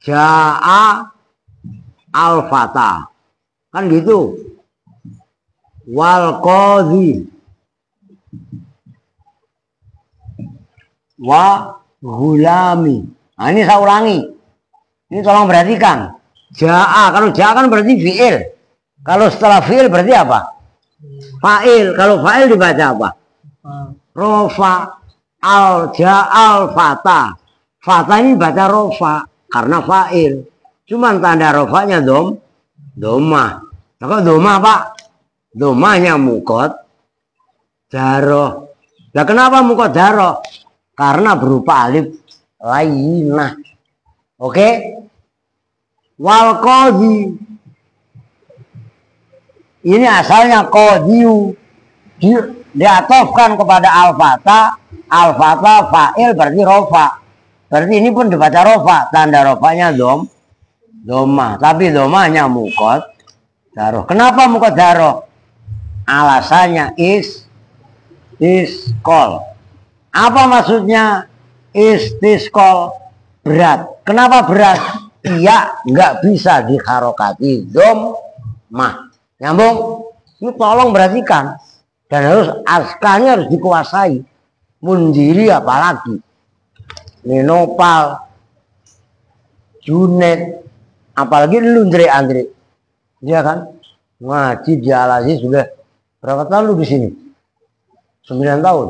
Ja'a al-fata. Kan gitu. Wal qadhi wa gulami. Nah ini saya ulangi. Ini tolong perhatikan. Ja'a, kalau ja'a kan berarti fi'il. Kalau setelah fi'il berarti apa? Fa'il. Kalau fa'il dibaca apa? Rofa. Ja'al fata. Fata ini baca rofa karena fa'il. Cuman tanda rofanya domah. Nah, kok domah Pak? Domahnya mukot daroh. Nah kenapa mukot daroh? Karena berupa alif lainah. Oke? Wal qadhi. Ini asalnya qadhiyu. Diatofkan kepada al-fata. Al-fata fa'il berarti rofa. Berarti ini pun dibaca rofa. Tanda rofanya domah. Tapi domahnya mukot daroh. Kenapa mukot daroh? Alasannya istisqol. Apa maksudnya istisqol? Berat. Kenapa berat? Iya nggak bisa diharokati domah. Nyambung? Ini tolong perhatikan. Dan harus askanya harus dikuasai. Mundiri apalagi. Ninopal, Junet, apalagi lu Andre. Dia kan ngaji di Al-Aziz sudah berapa tahun lu di sini? 9 tahun.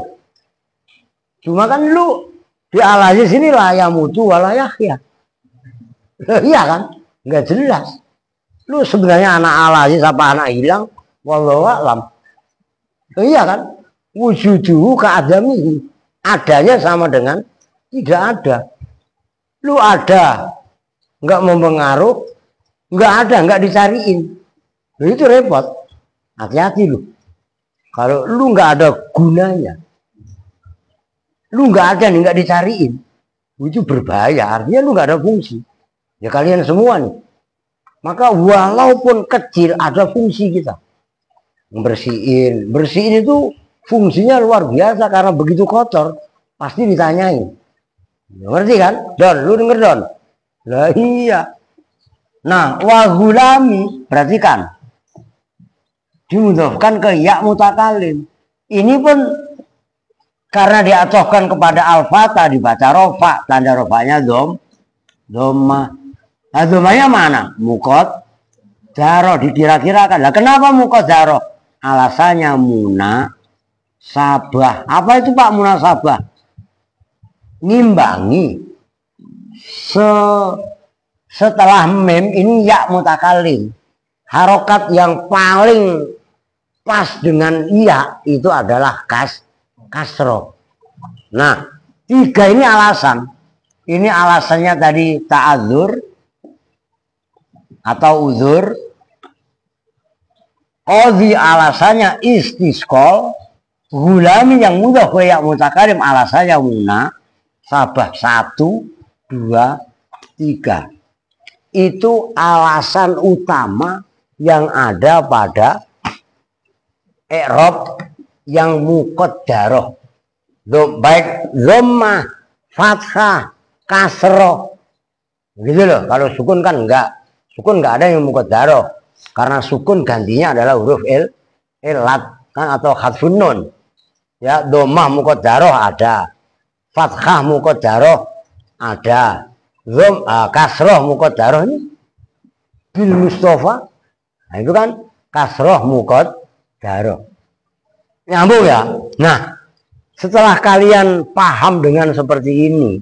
Cuma kan lu di Al-Aziz ini layak mutu walayak ya. Iya kan? Nggak jelas. Lu sebenarnya anak Al-Aziz apa anak hilang? Wallahu a'lam. Iya kan? Wujuduhu ka'adamihi. Adanya sama dengan tidak ada. Lu ada, nggak mempengaruh, nggak ada, nggak dicariin. Itu repot. Hati-hati lu. Kalau lu nggak ada gunanya, lu nggak ada nih, nggak dicariin, itu berbahaya. Artinya lu nggak ada fungsi. Ya kalian semua nih. Maka walaupun kecil ada fungsi kita. Bersihin itu fungsinya luar biasa karena begitu kotor pasti ditanyain. Ngerti kan? Don, lu denger Don? Lah iya. Nah, wahulami, perhatikan. Dimudofkan ke ya mutakalim. Ini pun karena diatofkan kepada al-fatah dibaca rofa, tanda rofanya doma. Nah, domanya mana? Mukot daro, dikira-kirakan. Lah kenapa mukot daro? Alasannya muna sabah. Apa itu Pak muna sabah? Ngimbangi setelah mem ini ya mutakalim. Harokat yang paling pas dengan iya itu adalah kasro. Nah, 3 ini alasan. Ini alasannya tadi ta'adzur atau uzur. Qadhi alasannya istisqol. Gulami yang mudah kayak mutakalim alasannya muna. Sabah 1, 2, 3. Itu alasan utama yang ada pada i'rab yang muqaddarah. Baik dhammah, fathah, kasroh. Gitu loh. Kalau sukun kan enggak. Sukun enggak ada yang muqaddarah. Karena sukun gantinya adalah huruf ilat kan atau hadfun nun. Ya, dhammah muqaddarah ada. Fathah muqaddarah ada. Kasroh muqaddarah ini bil Mustafa. Nah, itu kan kasroh muqaddarah. Nyambung ya? Nah, setelah kalian paham dengan seperti ini,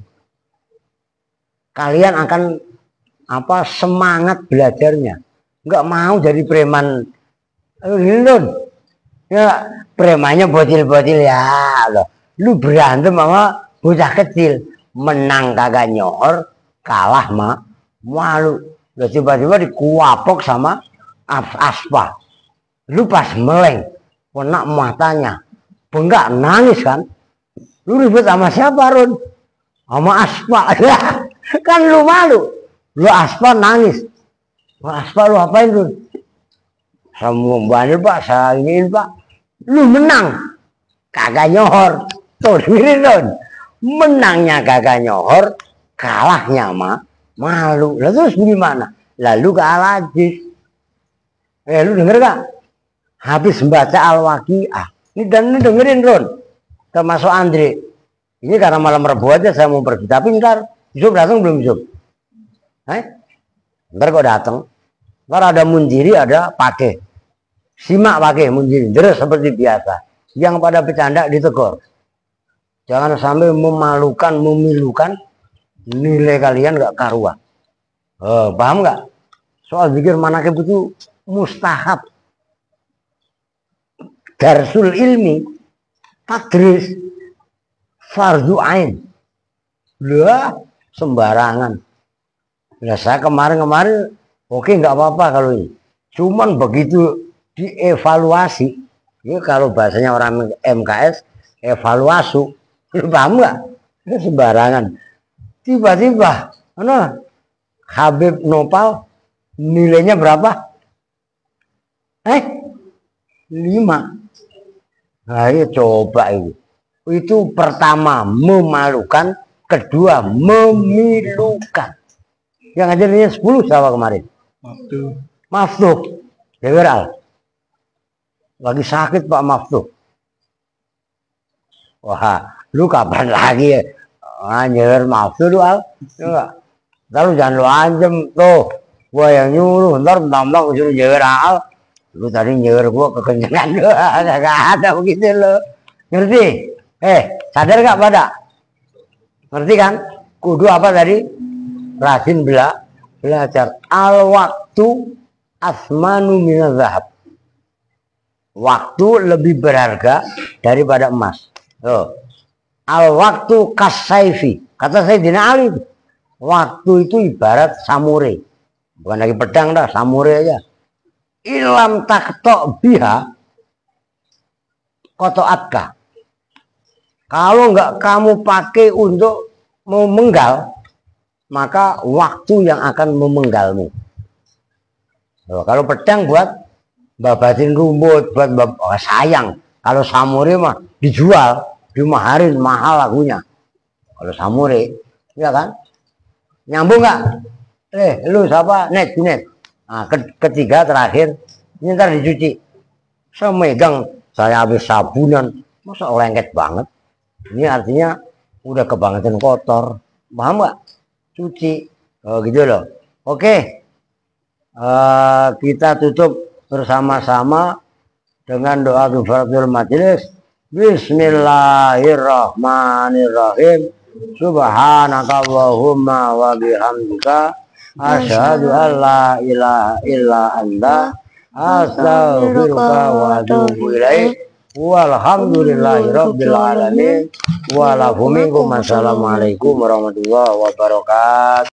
kalian akan semangat belajarnya. Enggak mau jadi preman. Ya, premannya bocil-bocil ya loh. Lu berantem sama bocah kecil, menang kagak nyohor, kalah mah malu. Lah tiba-tiba dikuapok sama aspa. Lu pas meleng, kena matanya, bengkak nangis kan? Lu ribut sama siapa Run? Sama aspa. Kan lu malu. Lu aspa nangis. Aspa lu apain Run? Sama banyak Pak, saya ingin Pak. Lu menang, kagak nyohor. Tuh dengerin Run. Menangnya kagak nyohor, kalahnya mah malu. Lah terus gimana? Lalu ke Al-Aziz. Lu denger gak? Habis membaca Al-Waqi'ah. Ini dengerin Ron. Termasuk Andre. Ini karena malam Rabu aja saya mau pergi. Tapi ntar Yusuf datang belum Yusuf? Ntar kok datang. Ntar ada Munjiri, ada Pakeh. Simak Pakeh, Munjiri. Terus seperti biasa. Yang pada bercanda ditegur. Jangan sampai memalukan, memilukan. Nilai kalian gak karuan. Paham gak? Soal zikir manakib itu mustahab. Darsul ilmi, tadris, fardu ain. Lah, sembarangan. Nah, saya kemarin oke nggak apa-apa kalau ini. Cuman begitu dievaluasi, ya kalau bahasanya orang MKS, evaluasi, paham nggak? Itu sembarangan. Tiba-tiba, Habib Nopal nilainya berapa? 5. Nah, ya coba itu. Itu pertama memalukan, kedua memilukan. Yang ngajarinnya 10 siapa kemarin? Maftuh. Deweral. Lagi sakit Pak Maftuh. Wah, lu kapan lagi ya? Anjir Maftuh lu Al. Enggak. Lalu jangan lu anjem tuh. Gua yang nyuruh, ntar mentang-mentang suruh Deweral. Lu tadi nyewer gua kekencangan lu. Gak ada begitu lu. Ngerti? Sadar gak pada? Ngerti kan? Kudu apa tadi? Rajin belajar. Al-waktu asmanu minaz zahab. Waktu lebih berharga daripada emas. Al-waktu kasaifi. Kata Sayyidina Ali. Waktu itu ibarat samurai. Bukan lagi pedang dah, samurai aja. Ilam taktok biha kotoatka. Kalau nggak kamu pakai untuk memenggal, maka waktu yang akan memenggalmu. Kalau pedang buat babatin rumput, buat sayang. Kalau samurai mah dijual, dimaharin mahal lagunya. Kalau samurai, ya kan? Nyambung nggak? Lu siapa? Net, Junet. Nah, ketiga terakhir, ini ntar dicuci. Saya megang, saya habis sabunan, masa lengket banget. Ini artinya udah kebangetan kotor, paham nggak? Cuci, gitu loh. Oke, kita tutup bersama-sama dengan doa kifaratul majelis. Bismillahirrahmanirrahim. Subhanaka Allahumma wa bihamdika asyhadu an la ilaha illa anta astaghfiruka wa atubu ilaik. Walhamdulillahi rabbil alamin. Assalamualaikum warahmatullahi wabarakatuh.